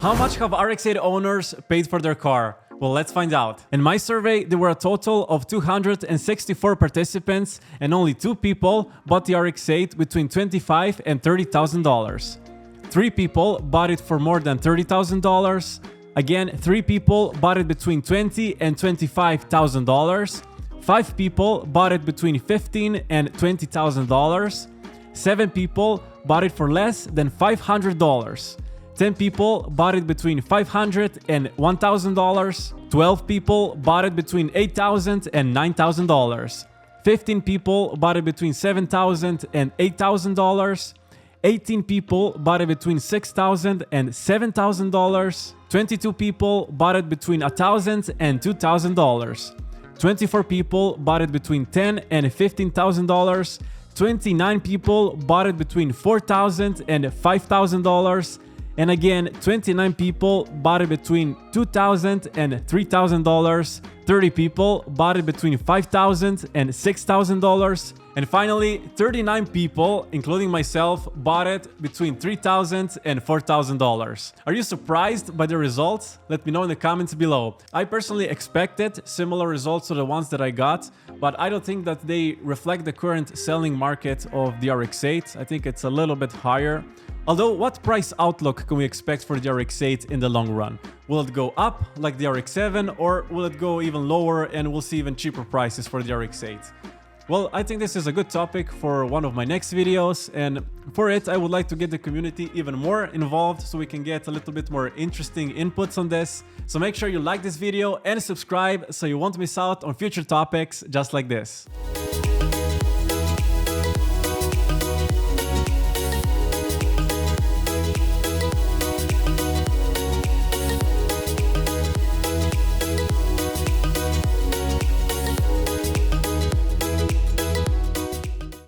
How much have RX8 owners paid for their car? Well, let's find out. In my survey, there were a total of 264 participants and only 2 people bought the RX8 between $25,000 and $30,000. 3 people bought it for more than $30,000. Again, 3 people bought it between $20,000 and $25,000. 5 people bought it between $15,000 and $20,000. 7 people bought it for less than $500. 10 people bought it between $500 and $1,000. 12 people bought it between $8,000 and $9,000. 15 people bought it between $7,000 and $8,000. 18 people bought it between $6,000 and $7,000. 22 people bought it between $1,000 and $2,000. 24 people bought it between $10,000 and $15,000. 29 people bought it between $4,000 and $5,000. And again, 29 people bought it between $2,000 and $3,000. 30 people bought it between $5,000 and $6,000. And finally, 39 people, including myself, bought it between $3,000 and $4,000. Are you surprised by the results? Let me know in the comments below. I personally expected similar results to the ones that I got, but I don't think that they reflect the current selling market of the RX8. I think it's a little bit higher. Although, what price outlook can we expect for the RX8 in the long run? Will it go up like the RX7, or will it go even lower and we'll see even cheaper prices for the RX8? Well, I think this is a good topic for one of my next videos, and for it I would like to get the community even more involved so we can get a little bit more interesting inputs on this. So make sure you like this video and subscribe so you won't miss out on future topics just like this.